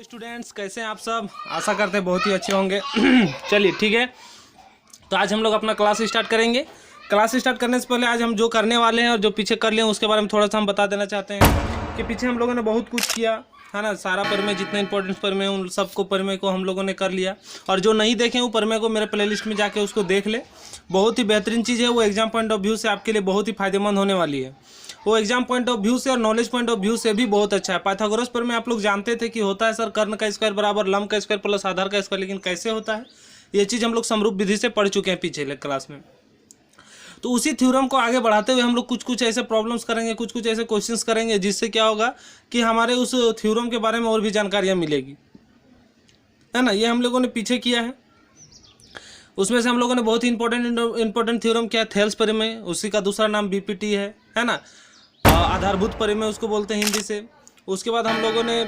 Students, कैसे हैं आप सब? आशा करते हैं बहुत ही अच्छे होंगे। चलिए ठीक है, तो आज हम लोग अपना क्लास स्टार्ट करेंगे। क्लास स्टार्ट करने से पहले आज हम जो करने वाले हैं और जो पीछे कर लिए उसके बारे में थोड़ा सा हम बता देना चाहते हैं कि पीछे हम लोगों ने बहुत कुछ किया है ना। सारा प्रमेय, जितना इंपॉर्टेंट प्रमेय उन सबको प्रमेय को हम लोगों ने कर लिया। और जो नहीं देखें वो प्रमेय को मेरे प्लेलिस्ट में जाके उसको देख ले। बहुत ही बेहतरीन चीज़ है वो, एग्जाम पॉइंट ऑफ व्यू से आपके लिए बहुत ही फायदेमंद होने वाली है। वो एग्जाम पॉइंट ऑफ व्यू से और नॉलेज पॉइंट ऑफ व्यू से भी बहुत अच्छा है। पाइथागोरस पर में आप लोग जानते थे कि होता है सर कर्ण का स्क्वायर बराबर लंब का स्क्वायर प्लस आधार का स्क्वायर, लेकिन कैसे होता है ये चीज़ हम लोग समरूप विधि से पढ़ चुके हैं पिछले क्लास में। तो उसी थ्योरम को आगे बढ़ाते हुए हम लोग कुछ कुछ ऐसे प्रॉब्लम्स करेंगे, कुछ कुछ ऐसे क्वेश्चंस करेंगे जिससे क्या होगा कि हमारे उस थ्योरम के बारे में और भी जानकारियाँ मिलेगी, है ना। ये हम लोगों ने पीछे किया है। उसमें से हम लोगों ने बहुत ही इंपॉर्टेंट थ्योरम किया, थेल्स प्रमेय, उसी का दूसरा नाम बीपीटी है ना। आधारभूत प्रमेय उसको बोलते हैं हिंदी से। उसके बाद हम लोगों ने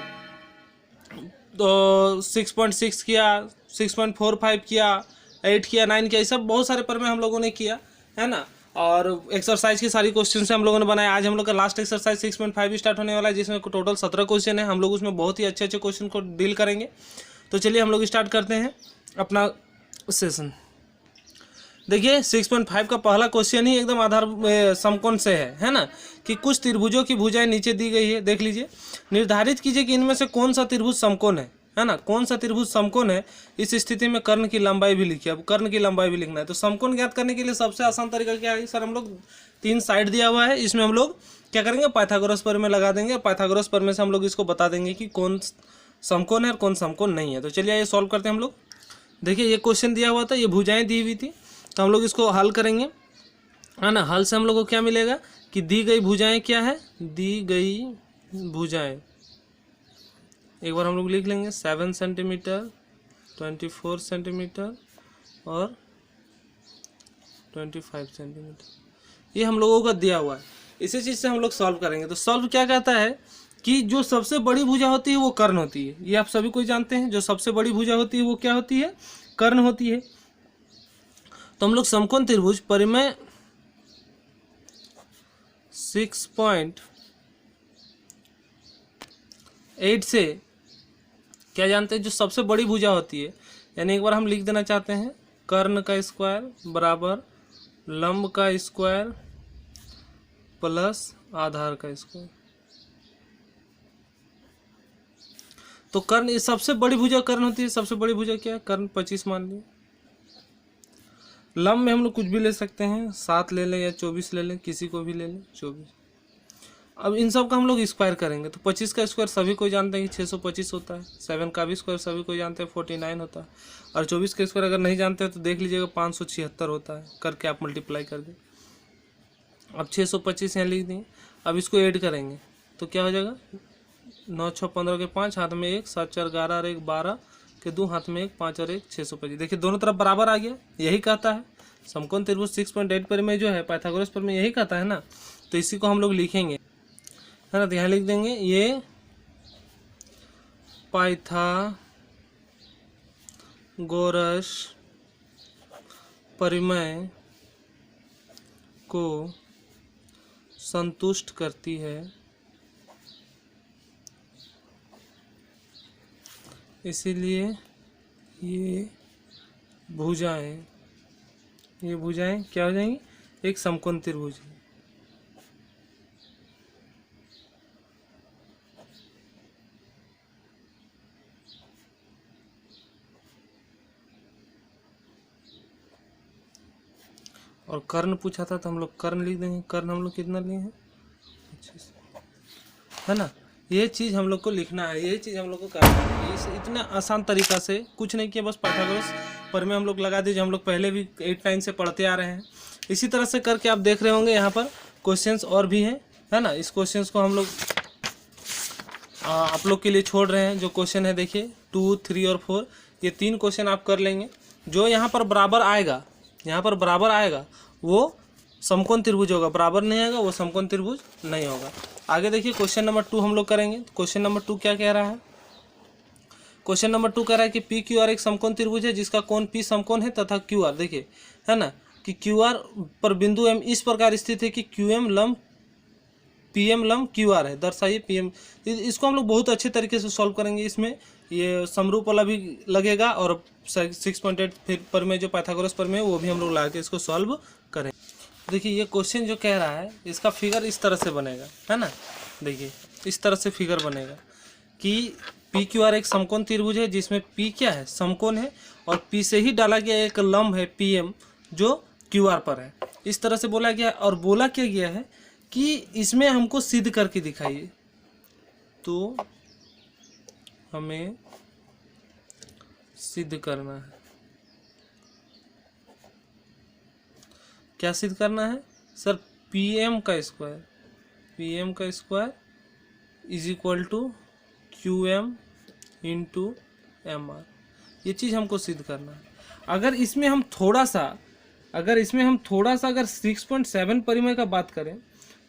6.6 किया, 6.45 किया, 8 किया, 9 किया, ये सब बहुत सारे प्रमेय हम लोगों ने किया, है ना। और एक्सरसाइज की सारी क्वेश्चन से हम लोगों ने बनाया। आज हम लोग का लास्ट एक्सरसाइज 6.5 स्टार्ट होने वाला है, जिसमें टोटल 17 क्वेश्चन है। हम लोग उसमें बहुत ही अच्छे अच्छे क्वेश्चन को डील करेंगे। तो चलिए हम लोग स्टार्ट करते हैं अपना सेशन। देखिए 6.5 का पहला क्वेश्चन ही एकदम आधार समकोण से है ना, कि कुछ त्रिभुजों की भुजाएं नीचे दी गई है। देख लीजिए, निर्धारित कीजिए कि इनमें से कौन सा त्रिभुज समकोण है ना, कौन सा त्रिभुज समकोण है। इस स्थिति में कर्ण की लंबाई भी लिखिए। अब कर्ण की लंबाई भी लिखना है। तो समकोण ज्ञात करने के लिए सबसे आसान तरीका क्या है सर? हम लोग 3 साइड दिया हुआ है, इसमें हम लोग क्या करेंगे, पाइथागोरस प्रमेय लगा देंगे। पाइथागोरस प्रमेय से हम लोग इसको बता देंगे कि कौन समकोण है और कौन समकोण नहीं है। तो चलिए ये सॉल्व करते हैं हम लोग। देखिए ये क्वेश्चन दिया हुआ था, ये भुजाएं दी हुई थी, तो हम लोग इसको हल करेंगे, है ना। हल से हम लोग को क्या मिलेगा कि दी गई भुजाएं क्या है, दी गई भुजाएं एक बार हम लोग लिख लेंगे 7 सेंटीमीटर, 24 सेंटीमीटर और 25 सेंटीमीटर, ये हम लोगों का दिया हुआ है। इसी चीज़ से हम लोग सॉल्व करेंगे। तो सॉल्व क्या कहता है कि जो सबसे बड़ी भुजा होती है वो कर्ण होती है। ये आप सभी कोई जानते हैं, जो सबसे बड़ी भुजा होती है वो क्या होती है, कर्ण होती है। तो हम लोग समकोण त्रिभुज परिमेय 6.8 से क्या जानते हैं, जो सबसे बड़ी भुजा होती है, यानी एक बार हम लिख देना चाहते हैं कर्ण का स्क्वायर बराबर लंब का स्क्वायर प्लस आधार का स्क्वायर। तो कर्ण सबसे बड़ी भुजा कर्ण होती है। सबसे बड़ी भुजा क्या है, कर्ण 25 मान ली। लंब में हम लोग कुछ भी ले सकते हैं, 7 ले लें या 24 ले लें, किसी को भी ले लें 24। अब इन सब का हम लोग स्क्वायर करेंगे। तो 25 का स्क्वायर सभी कोई जानते हैं कि 625 होता है। 7 का भी स्क्वायर सभी कोई जानते हैं 49 होता है। और 24 का स्क्वायर अगर नहीं जानते हैं तो देख लीजिएगा 576 होता है, करके आप मल्टीप्लाई कर दें। अब 625 यहाँ लिख देंगे। अब इसको ऐड करेंगे तो क्या हो जाएगा, 9 6 15 के 5, हाथ में 1, 7 4 11 और 1 12 के 2, हाथ में 1, 5 और 1 625। देखिए दोनों तरफ बराबर आ गया। यही कहता है समकोण त्रिभुज 6.8 पर में जो है पाइथागोरस पर में, यही कहता है ना। तो इसी को हम लोग लिखेंगे, है ना। तो यहाँ लिख देंगे ये पाइथागोरस परिमेय को संतुष्ट करती है, इसीलिए ये भुजाएं क्या हो जाएंगी, एक समकोण त्रिभुज है। और कर्ण पूछा था तो हम लोग कर्ण लिख देंगे। कर्ण हम लोग कितना लिए हैं, 25, है ना। ये चीज़ हम लोग को लिखना है, ये चीज़ हम लोग को करना है। इस इतना आसान तरीका से कुछ नहीं किया, बस पाइथागोरस प्रमेय हम लोग लगा दीजिए। हम लोग पहले भी 8 9 से पढ़ते आ रहे हैं। इसी तरह से करके आप देख रहे होंगे यहाँ पर क्वेश्चंस और भी हैं, है ना। इस क्वेश्चंस को हम लोग आप लोग के लिए छोड़ रहे हैं। जो क्वेश्चन है देखिए 2 3 और 4, ये 3 क्वेश्चन आप कर लेंगे। जो यहाँ पर बराबर आएगा, यहाँ पर बराबर आएगा वो समकोण त्रिभुज होगा, बराबर नहीं आएगा वो समकोण त्रिभुज नहीं होगा। आगे देखिए क्वेश्चन नंबर 2 हम लोग करेंगे। क्वेश्चन नंबर 2 क्या कह रहा है, क्वेश्चन नंबर 2 कह रहा है कि पी क्यू आर एक समकोण त्रिभुज है जिसका कोण पी समकोण है तथा क्यू आर, देखिए है ना, कि क्यू आर पर बिंदु एम इस प्रकार स्थित है कि क्यू एम लंब पी एम लंब क्यू आर है, दर्शाइए पी एम। इसको हम लोग बहुत अच्छे तरीके से सॉल्व करेंगे। इसमें ये समरूप वाला भी लगेगा और 6.8 फिर पर में जो पाइथागोरस पर में वो भी हम लोग ला के इसको सॉल्व करें। देखिए ये क्वेश्चन जो कह रहा है इसका फिगर इस तरह से बनेगा, है ना, देखिए इस तरह से फिगर बनेगा कि पी क्यू आर एक समकोण त्रिभुज है जिसमें पी क्या है, समकोण है, और पी से ही डाला गया एक लंब है पी एम जो क्यू आर पर है। इस तरह से बोला गया और बोला क्या गया है कि इसमें हमको सिद्ध करके दिखाइए। तो हमें सिद्ध करना है, क्या सिद्ध करना है सर, पी एम का square is equal to Q M into M R, ये चीज़ हमको सिद्ध करना है। अगर इसमें हम थोड़ा सा अगर 6.7 परिमेय का बात करें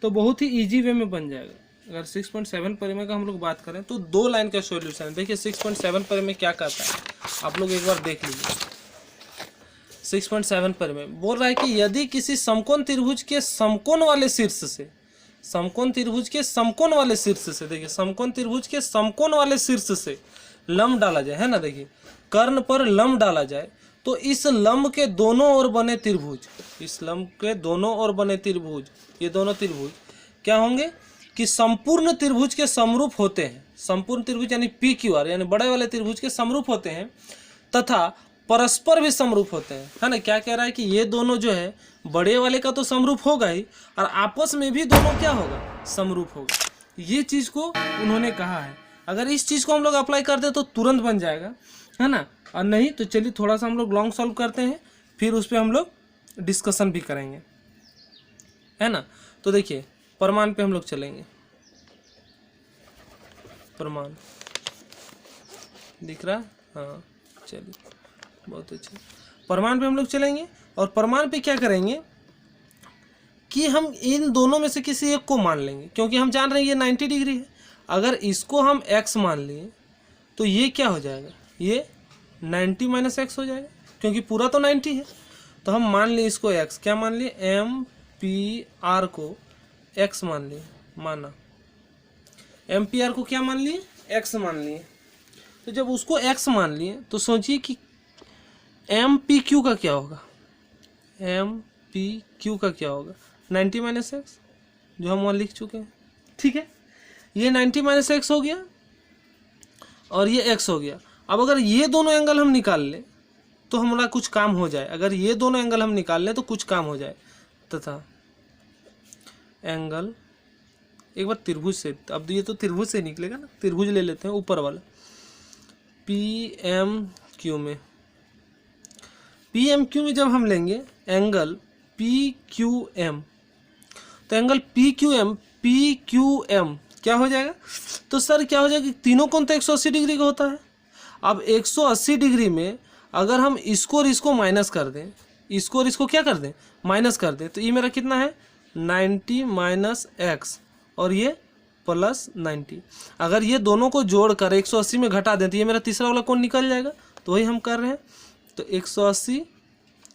तो बहुत ही इजी वे में बन जाएगा। अगर 6.7 परिमेय का हम लोग बात करें तो 2 लाइन का सॉल्यूशन है। देखिए 6.7 परिमेय क्या कहता है, आप लोग एक बार देख लीजिए। 6.7 परिमेय बोल रहा है कि यदि किसी समकोण त्रिभुज के समकोण वाले शीर्ष से, देखिए समकोण त्रिभुज के समकोण वाले शीर्ष से लंब डाला जाए, है ना, देखिए कर्ण पर लंब डाला जाए तो इस लंब के दोनों ओर बने त्रिभुज, ये दोनों त्रिभुज क्या होंगे कि संपूर्ण त्रिभुज के समरूप होते हैं। संपूर्ण त्रिभुज यानी पी क्यू आर यानी बड़े वाले त्रिभुज के समरूप होते हैं तथा परस्पर भी समरूप होते हैं, है ना। क्या कह रहा है कि ये दोनों जो है बड़े वाले का तो समरूप होगा ही और आपस में भी दोनों क्या होगा, समरूप होगा। ये चीज़ को उन्होंने कहा है। अगर इस चीज़ को हम लोग अप्लाई कर दे तो तुरंत बन जाएगा, है ना, और नहीं तो चलिए थोड़ा सा हम लोग लॉन्ग सॉल्व करते हैं, फिर उस पर हम लोग डिस्कशन भी करेंगे, है ना। तो देखिए प्रमाण पे हम लोग चलेंगे। प्रमाण दिख रहा है, हाँ चलिए बहुत अच्छा। प्रमाण पे हम लोग चलेंगे और प्रमाण पे क्या करेंगे कि हम इन दोनों में से किसी एक को मान लेंगे, क्योंकि हम जान रहे हैं ये 90 डिग्री है। अगर इसको हम x मान लिए तो ये क्या हो जाएगा, ये 90 माइनस एक्स हो जाएगा, क्योंकि पूरा तो 90 है। तो हम मान लिए इसको x, क्या मान लिए, एम पी आर को x मान लिए, माना एम पी आर को क्या मान लिए, x मान लिए। तो जब उसको x मान लिए तो सोचिए कि एम पी क्यू का क्या होगा, 90 माइनस एक्स, जो हम वहाँ लिख चुके हैं, ठीक है। ये 90 माइनस एक्स हो गया और ये x हो गया। अब अगर ये दोनों एंगल हम निकाल लें तो हमारा कुछ काम हो जाए, अगर ये दोनों एंगल हम निकाल लें तो कुछ काम हो जाए। तथा एंगल एक बार त्रिभुज से, अब ये तो त्रिभुज से निकलेगा ना, त्रिभुज ले लेते हैं ऊपर वाला, पी एम क्यू में जब हम लेंगे एंगल पी क्यू एम, तो एंगल पी क्यू एम क्या हो जाएगा, तो सर क्या हो जाएगा, तीनों कोण तो 180 डिग्री का होता है। अब 180 डिग्री में अगर हम इसको और इसको माइनस कर दें, इसको और इसको क्या कर दें, माइनस कर दें, तो ये मेरा कितना है 90 माइनस एक्स और ये प्लस 90। अगर ये दोनों को जोड़कर 180 में घटा दें तो ये मेरा तीसरा वाला कोण निकल जाएगा। तो वही हम कर रहे हैं। तो 180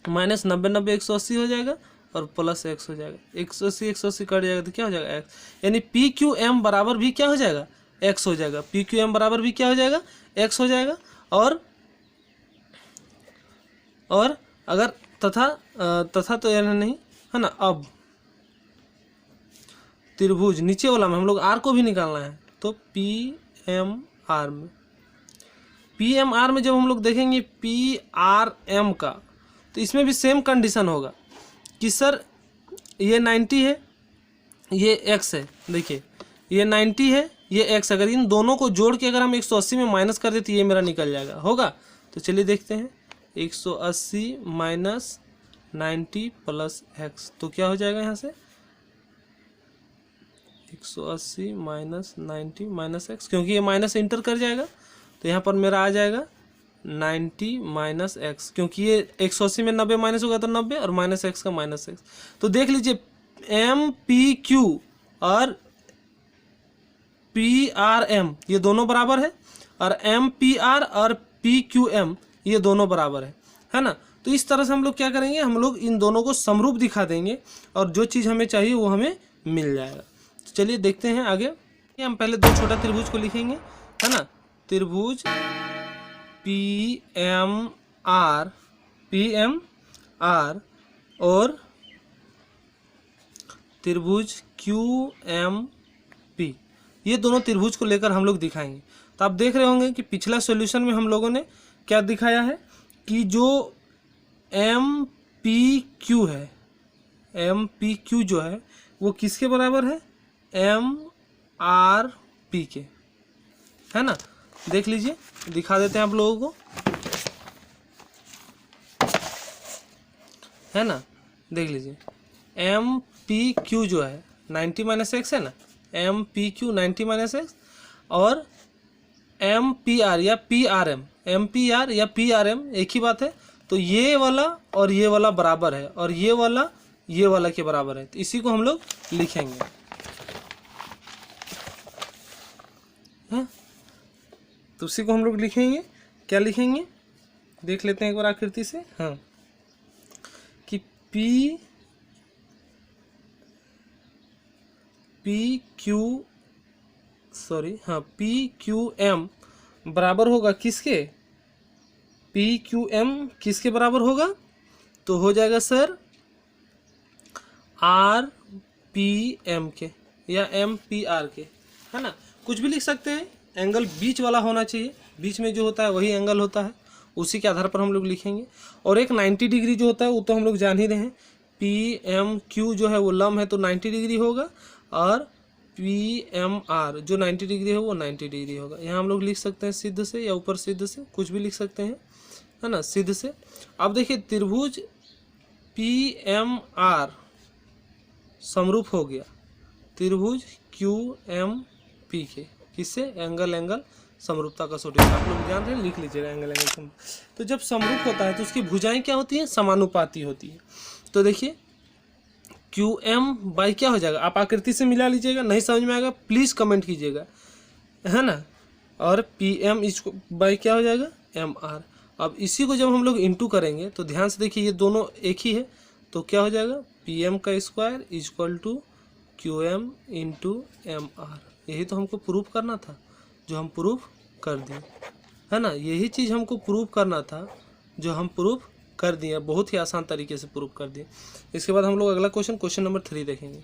माइनस 90 180 हो जाएगा और प्लस एक्स हो जाएगा। 180 कट जाएगा तो क्या हो जाएगा एक्स, यानी पी क्यू एम बराबर भी क्या हो जाएगा, एक्स हो जाएगा। पी क्यू एम बराबर भी क्या हो जाएगा, एक्स हो जाएगा। और अगर तथा तो यानी नहीं है ना। अब त्रिभुज नीचे वाला में हम लोग आर को भी निकालना है, तो पी एम आर में जब हम लोग देखेंगे पी आर एम का, तो इसमें भी सेम कंडीशन होगा कि सर ये 90 है, ये x है। देखिए ये 90 है, ये x। अगर इन दोनों को जोड़ के अगर हम 180 में माइनस कर दें तो ये मेरा निकल जाएगा, होगा। तो चलिए देखते हैं 180 माइनस 90 प्लस एक्स, तो क्या हो जाएगा यहाँ से 180 माइनस 90 माइनस एक्स, क्योंकि ये माइनस इंटर कर जाएगा तो यहाँ पर मेरा आ जाएगा 90 माइनस एक्स, क्योंकि ये 180 में 90 माइनस होगा तो 90 और माइनस एक्स का माइनस एक्स। तो देख लीजिए एम पी क्यू और पी आर एम ये दोनों बराबर है और MPR और PQM ये दोनों बराबर है ना। तो इस तरह से हम लोग क्या करेंगे, हम लोग इन दोनों को समरूप दिखा देंगे और जो चीज़ हमें चाहिए वो हमें मिल जाएगा। तो चलिए देखते हैं आगे। हम पहले दो छोटा त्रिभुज को लिखेंगे, है ना। त्रिभुज PMR और त्रिभुज QMP, ये दोनों त्रिभुज को लेकर हम लोग दिखाएंगे। तो आप देख रहे होंगे कि पिछला सॉल्यूशन में हम लोगों ने क्या दिखाया है कि जो MPQ है, MPQ जो है वो किसके बराबर है, MRP के, है ना। देख लीजिए, दिखा देते हैं आप लोगों को, है ना। देख लीजिए MPQ जो है 90-x है ना, MPQ 90-x और MPR या MPR या PRM एक ही बात है। तो ये वाला और ये वाला बराबर है और ये वाला के बराबर है। तो इसी को हम लोग लिखेंगे, है? तो उसी को हम लोग लिखेंगे, क्या लिखेंगे देख लेते हैं एक बार आकृति से, हाँ, कि PQM बराबर होगा किसके, PQM किसके बराबर होगा, तो हो जाएगा सर RPM के या MPR के, है ना। कुछ भी लिख सकते हैं, एंगल बीच वाला होना चाहिए, बीच में जो होता है वही एंगल होता है, उसी के आधार पर हम लोग लिखेंगे। और एक 90 डिग्री जो होता है वो तो हम लोग जान ही रहे हैं, PMQ जो है वो लंब है तो 90 डिग्री होगा और PMR जो 90 डिग्री है वो 90 डिग्री होगा। यहाँ हम लोग लिख सकते हैं सिद्ध से या ऊपर सिद्ध से, कुछ भी लिख सकते हैं, है ना, सिद्ध से। अब देखिए त्रिभुज PMR समरूप हो गया त्रिभुज QMP के, किससे, एंगल समरूपता का सूत्र आप लोग जान रहे हैं, लिख लीजिएगा एंगल समरूप। तो जब समरूप होता है तो उसकी भुजाएं क्या होती हैं, समानुपाती होती है। तो देखिए QM बाई क्या हो जाएगा, आप आकृति से मिला लीजिएगा, नहीं समझ में आएगा प्लीज़ कमेंट कीजिएगा, है ना। और PM इसको बाई क्या हो जाएगा, MR। अब इसी को जब हम लोग इंटू करेंगे तो ध्यान से देखिए ये दोनों एक ही है, तो क्या हो जाएगा PM का square equal to QM into MR। यही तो हमको प्रूफ करना था, जो हम प्रूफ कर दिए, है ना। यही चीज़ हमको प्रूफ करना था जो हम प्रूफ कर दिए, बहुत ही आसान तरीके से प्रूफ कर दिए। इसके बाद हम लोग अगला क्वेश्चन नंबर 3 देखेंगे।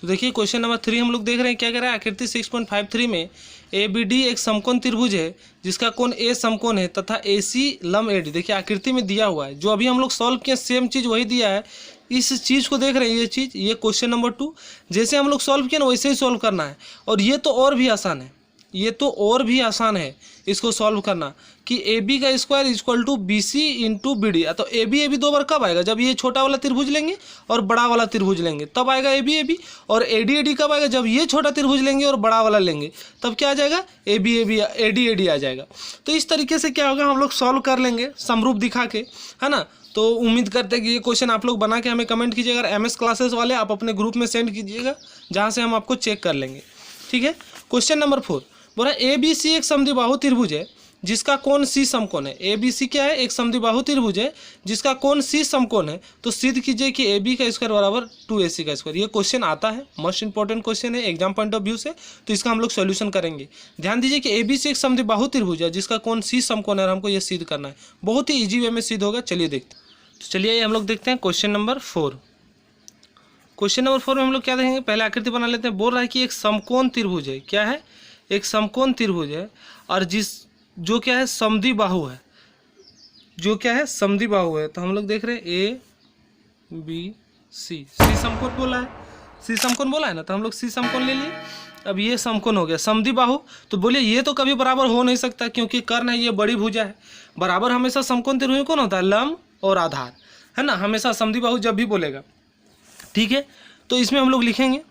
तो देखिए क्वेश्चन नंबर 3 हम लोग देख रहे हैं क्या कह रहा है, आकृति 6.53 में ABD एक समकोण त्रिभुज है जिसका कोण A समकोण है तथा AC लंब AD। देखिए आकृति में दिया हुआ है, जो अभी हम लोग सॉल्व किए सेम चीज़ वही दिया है, इस चीज़ को देख रहे हैं, ये चीज़, ये क्वेश्चन नंबर 2 जैसे हम लोग सॉल्व किए ना वैसे ही सॉल्व करना है। और ये तो और भी आसान है, ये तो और भी आसान है इसको सॉल्व करना, कि AB का square equal to BC into BD। तो AB दो बार कब आएगा, जब ये छोटा वाला त्रिभुज लेंगे और बड़ा वाला त्रिभुज लेंगे तब आएगा AB और AD कब आएगा, जब ये छोटा त्रिभुज लेंगे और बड़ा वाला लेंगे तब क्या आ जाएगा, AD आ जाएगा। तो इस तरीके से क्या होगा, हम लोग सॉल्व कर लेंगे समरूप दिखा के, है ना। तो उम्मीद करते हैं कि ये क्वेश्चन आप लोग बना के हमें कमेंट कीजिएगा। अगर MS क्लासेस वाले आप अपने ग्रुप में सेंड कीजिएगा, जहाँ से हम आपको चेक कर लेंगे, ठीक है। क्वेश्चन नंबर 4 बोला ABC एक समद्विबाहु त्रिभुज है जिसका कोण C समकोण है। ABC क्या है, एक समद्विबाहु त्रिभुज है जिसका कोण C समकोण है। तो सिद्ध कीजिए कि AB का स्क्वायर बराबर 2AC का स्क्वायर। ये क्वेश्चन आता है, मोस्ट इंपॉर्टेंट क्वेश्चन है एग्जाम पॉइंट ऑफ व्यू से, तो इसका हम लोग सॉल्यूशन करेंगे। ध्यान दीजिए कि ABC एक समद्विबाहु त्रिभुज है जिसका कोण C समकोण है और हमको ये सिद्ध करना है। बहुत ही ईजी वे में सिद्ध होगा, चलिए देखते हैं। तो चलिए हम लोग देखते हैं क्वेश्चन नंबर 4। क्वेश्चन नंबर 4 में हम लोग क्या देखेंगे, पहले आकृति बना लेते हैं। बोल रहा है कि एक समकोण त्रिभुज है, क्या है, एक समकोण त्रिभुज है और जो क्या है, समद्विबाहु है, जो क्या है, समद्विबाहु है। तो हम लोग देख रहे हैं ABC, C समकोण बोला है, C समकोण बोला है ना, तो हम लोग C समकोण ले लिए। अब ये समकोण हो गया समद्विबाहु, तो बोलिए ये तो कभी बराबर हो नहीं सकता क्योंकि कर्ण है, ये बड़ी भुजा है। बराबर हमेशा समकोण त्रिभुज कौन होता है, लंब और आधार, है ना, हमेशा समद्विबाहु जब भी बोलेगा, ठीक है। तो इसमें हम लोग लिखेंगे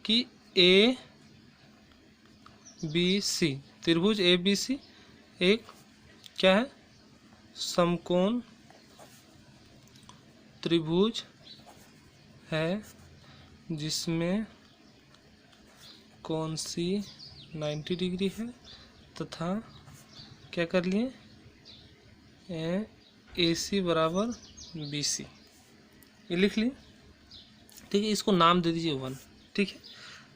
कि ABC त्रिभुज ABC एक क्या है, समकोण त्रिभुज है जिसमें कौन सी 90 डिग्री है तथा क्या कर लिए AC बराबर BC, ये लिख लिए। ठीक है, इसको नाम दे दीजिए 1। ठीक है,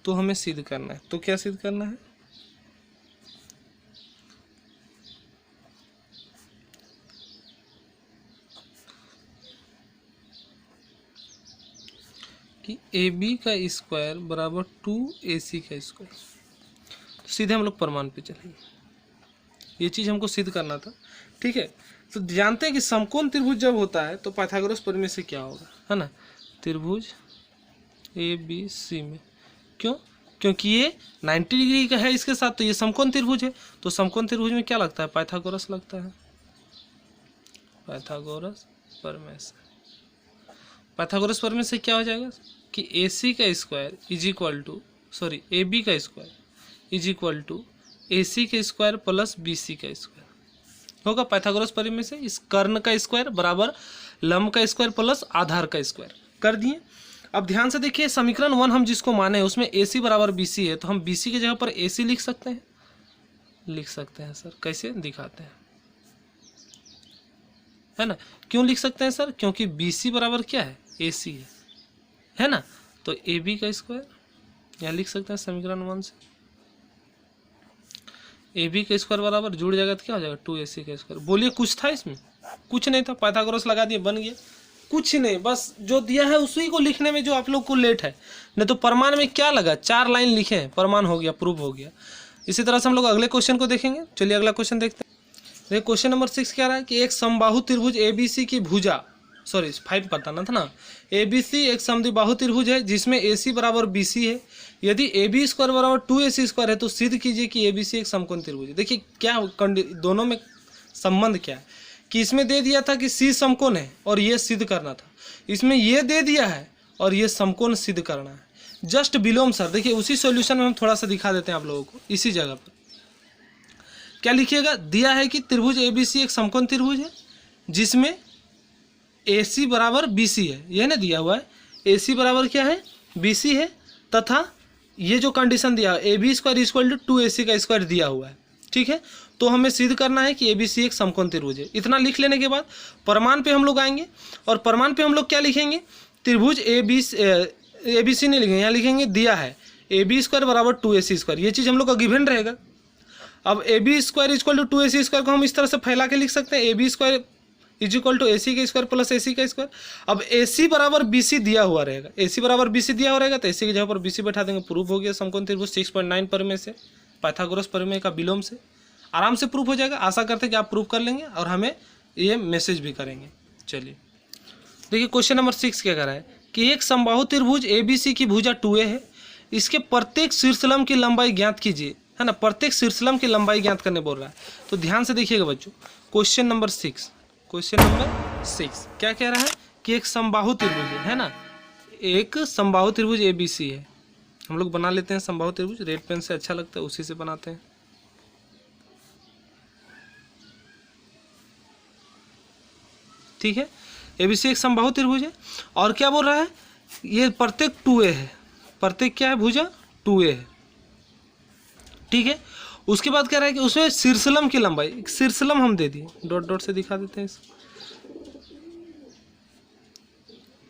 तो हमें सिद्ध करना है। तो क्या सिद्ध करना है कि AB का स्क्वायर बराबर 2AC का स्क्वायर। तो सीधे हम लोग प्रमाण पे चलेंगे, ये चीज़ हमको सिद्ध करना था। ठीक है, तो जानते हैं कि समकोण त्रिभुज जब होता है तो पाइथागोरस प्रमेय से क्या होगा, है ना, त्रिभुज ABC में। क्यों? क्योंकि ये 90 डिग्री का है इसके साथ, तो ये समकोण त्रिभुज है। तो समकोण त्रिभुज में क्या लगता है, पाइथागोरस लगता है, पाइथागोरस प्रमेय से। पाइथागोरस प्रमेय से क्या हो जाएगा कि AC का square is equal to AB का square is equal to AC का स्क्वायर प्लस BC का स्क्वायर होगा। पाइथागोरस प्रमेय से इस कर्ण का स्क्वायर बराबर लंब का स्क्वायर प्लस आधार का स्क्वायर कर दिए। अब ध्यान से देखिए, समीकरण 1 हम जिसको माने उसमें AC बराबर BC है, तो हम BC की जगह पर AC लिख सकते हैं। लिख सकते हैं सर, कैसे दिखाते हैं, है ना। क्यों लिख सकते हैं सर? क्योंकि BC बराबर क्या है, AC है ना। तो AB का स्क्वायर यहाँ लिख सकते हैं समीकरण 1 से। AB का स्क्वायर बराबर जुड़ जाएगा तो क्या हो जाएगा 2AC का स्क्वायर। बोलिए कुछ था इसमें? कुछ नहीं था, पाइथागोरस लगा दिए बन गया। कुछ नहीं, बस जो दिया है उसी को लिखने में जो आप लोग को लेट है। नहीं तो प्रमाण में क्या लगा, 4 लाइन लिखे हैं, प्रमाण हो गया, प्रूफ हो गया। इसी तरह से हम लोग अगले क्वेश्चन को देखेंगे। चलिए अगला क्वेश्चन देखते हैं। देखिए क्वेश्चन नंबर 6 क्या रहा है कि एक समबाहु त्रिभुज ABC की भुजा 5 बताना था ना। ABC एक समद्विबाहु त्रिभुज है जिसमें AC बराबर BC है। यदि AB स्क्वायर बराबर 2AC स्क्वायर है तो सिद्ध कीजिए कि ABC एक समकोण त्रिभुज है। देखिए क्या दोनों में संबंध क्या है कि इसमें दे दिया था कि C समकोण है और ये सिद्ध करना था, इसमें ये दे दिया है और ये समकोण सिद्ध करना है। जस्ट विलोम सर, देखिए उसी सॉल्यूशन में हम थोड़ा सा दिखा देते हैं आप लोगों को। इसी जगह पर क्या लिखिएगा, दिया है कि त्रिभुज ABC एक समकोण त्रिभुज है जिसमें AC बराबर BC है, यह ना दिया हुआ है। AC बराबर क्या है, BC है, तथा ये जो कंडीशन दिया है AB square equal to 2AC का स्क्वायर दिया हुआ है। ठीक है, तो हमें सिद्ध करना है कि ABC एक समकोण त्रिभुज है। इतना लिख लेने के बाद प्रमाण पे हम लोग आएंगे और प्रमाण पे हम लोग क्या लिखेंगे, त्रिभुज ABC नहीं लिखेंगे, यहाँ लिखेंगे दिया है AB स्क्वायर बराबर 2AC स्क्वायर। ये चीज़ हम लोग का गिवन रहेगा। अब AB square equal to 2AC square को हम इस तरह से फैला के लिख सकते हैं, AB square is equal to AC का स्क्वायर प्लस AC का स्क्वायर। अब AC बराबर BC दिया हुआ रहेगा, AC बराबर BC दिया हुआ रहेगा तो AC की जगह पर BC बैठा देंगे। प्रूफ हो गया समकोण त्रिभुज 6.9 प्रमेय से, पाइथागोरस प्रमेय का विलोम से आराम से प्रूफ हो जाएगा। आशा करते हैं कि आप प्रूफ कर लेंगे और हमें ये मैसेज भी करेंगे। चलिए देखिए क्वेश्चन नंबर 6 क्या कर रहा है कि एक समबाहु त्रिभुज ABC की भुजा 2A है, इसके प्रत्येक शीर्षलंब की लंबाई ज्ञात कीजिए, है ना। प्रत्येक शीर्षलंब की लंबाई ज्ञात करने बोल रहा है। तो ध्यान से देखिएगा बच्चों, क्वेश्चन नंबर 6 क्या कह रहा है कि एक समबाहु त्रिभुज है ना, एक समबाहु त्रिभुज ABC है। हम लोग बना लेते हैं समबाहु त्रिभुज, रेड पेन से अच्छा लगता है उसी से बनाते हैं। ठीक है, ABC एक समबाहु त्रिभुज है और क्या बोल रहा है, ये प्रत्येक 2A है। प्रत्येक क्या है, भुजा 2A है। ठीक है, उसके बाद कह रहा है कि उसमें शीर्षलंब की लंबाई, शीर्षलंब हम दे दिए, डॉट डॉट से दिखा देते हैं इसको।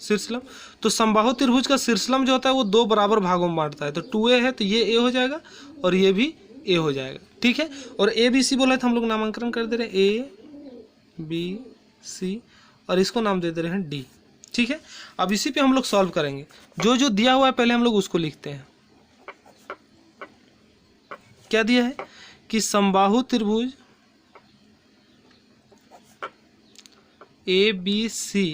शीर्षलंब, तो समबाहु त्रिभुज का शीर्षलंब जो होता है वो 2 बराबर भागों में बांटता है। तो 2A है तो ये A हो जाएगा और ये भी A हो जाएगा। ठीक है, और ABC बोला है तो हम लोग नामांकन कर दे रहे हैं ABC और इसको नाम दे दे रहे हैं D। ठीक है, अब इसी पे हम लोग सॉल्व करेंगे। जो जो दिया हुआ है पहले हम लोग उसको लिखते हैं। क्या दिया है कि समबाहु त्रिभुज ABC,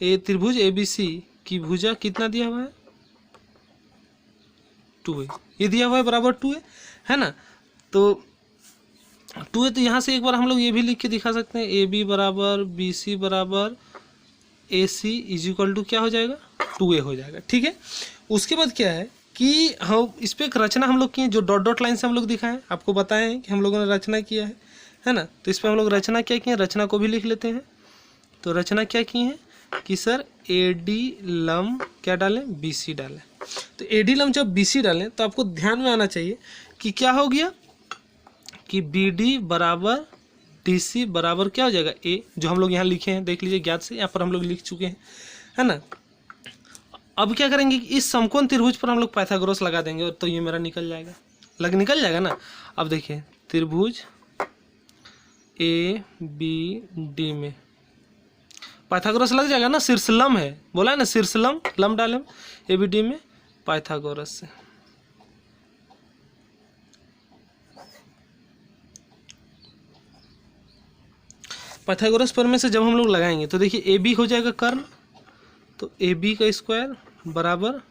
त्रिभुज ABC की भुजा कितना दिया हुआ है, 2A। ये दिया हुआ है बराबर 2A, है ना। तो 2A, तो यहाँ से एक बार हम लोग ये भी लिख के दिखा सकते हैं, AB बराबर BC बराबर AC इज इक्वल टू क्या हो जाएगा, 2A हो जाएगा। ठीक है, उसके बाद क्या है कि हम इस पर एक रचना हम लोग किए, जो डॉट डॉट लाइन से हम लोग दिखाएं, आपको बताएं कि हम लोगों ने रचना किया है ना। तो इस पर हम लोग रचना क्या किए, रचना को भी लिख लेते हैं। तो रचना क्या की है कि सर AD लंब क्या डालें, BC डालें। तो AD लंब जब BC डालें तो आपको ध्यान में आना चाहिए कि क्या हो गया कि BD बराबर DC बराबर क्या हो जाएगा A, जो हम लोग यहाँ लिखे हैं देख लीजिए ज्ञात से, यहाँ पर हम लोग लिख चुके हैं, है ना। अब क्या करेंगे, इस समकोण त्रिभुज पर हम लोग पाइथागोरस लगा देंगे और तो ये मेरा निकल जाएगा, निकल जाएगा ना। अब देखिए त्रिभुज ABD में पाइथागोरस लग जाएगा ना, शीर्षलंब है, बोला है ना शीर्षलंब, लंब डालें ABD में पाइथागोरस से। पाइथागोरस प्रमेय से जब हम लोग लगाएंगे तो देखिए AB हो जाएगा कर्ण, तो AB का स्क्वायर बराबर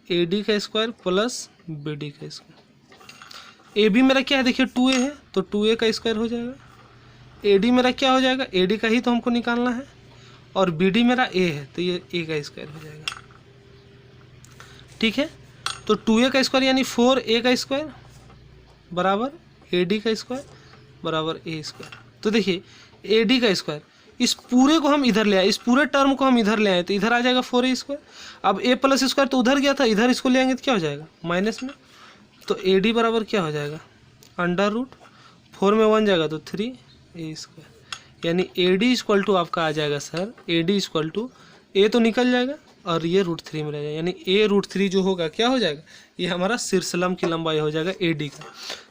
AD का स्क्वायर प्लस BD का स्क्वायर। AB मेरा क्या है देखिए 2A है, तो 2A का स्क्वायर हो जाएगा। AD मेरा क्या हो जाएगा, AD का ही तो हमको निकालना है, और BD मेरा A है तो ये A का स्क्वायर हो जाएगा। ठीक है, तो 2A का स्क्वायर यानी 4A का स्क्वायर बराबर AD का स्क्वायर बराबर A स्क्वायर। तो देखिए AD का स्क्वायर, इस पूरे को हम इधर ले आए, इस पूरे टर्म को हम इधर ले आए तो इधर आ जाएगा 4A स्क्वायर। अब A प्लस स्क्वायर तो उधर गया था, इधर इसको ले आएंगे तो क्या हो जाएगा माइनस में, तो AD बराबर क्या हो जाएगा अंडर रूट 4 में 1 जाएगा तो 3A स्क्वायर, यानी AD इक्वल टू आपका आ जाएगा sir, AD equal to A तो निकल जाएगा और ये √3 में रह जाएगा, यानी A√3 जो होगा क्या हो जाएगा, ये हमारा शीर्षलंब की लंबाई हो जाएगा AD का।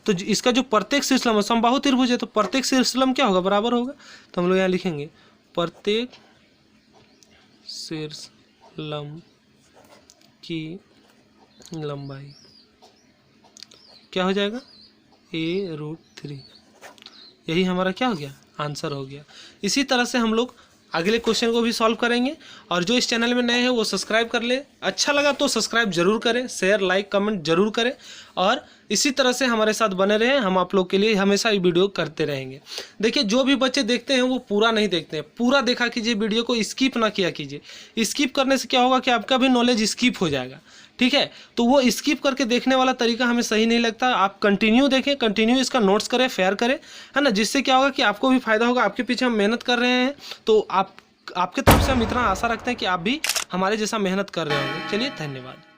तो इसका जो प्रत्येक शीर्षलंब समबाहु त्रिभुज है तो प्रत्येक शीर्षलंब क्या होगा बराबर होगा, तो हम लोग यहाँ लिखेंगे प्रत्येक शीर्षलंब की लंबाई क्या हो जाएगा A√3, यही हमारा क्या हो गया आंसर हो गया। इसी तरह से हम लोग अगले क्वेश्चन को भी सॉल्व करेंगे, और जो इस चैनल में नए हैं वो सब्सक्राइब कर ले, अच्छा लगा तो सब्सक्राइब जरूर करें, शेयर लाइक कमेंट जरूर करें, और इसी तरह से हमारे साथ बने रहें। हम आप लोग के लिए हमेशा ये वीडियो करते रहेंगे। देखिए जो भी बच्चे देखते हैं वो पूरा नहीं देखते हैं, पूरा देखा कीजिए, वीडियो को स्किप ना किया कीजिए। स्किप करने से क्या होगा कि आपका भी नॉलेज स्किप हो जाएगा, ठीक है। तो वो स्किप करके देखने वाला तरीका हमें सही नहीं लगता। आप कंटिन्यू देखें, कंटिन्यू इसका नोट्स करें, फेयर करें, है ना, जिससे क्या होगा कि आपको भी फायदा होगा। आपके पीछे हम मेहनत कर रहे हैं तो आपके तरफ से हम इतना आशा रखते हैं कि आप भी हमारे जैसा मेहनत कर रहे होंगे। चलिए धन्यवाद।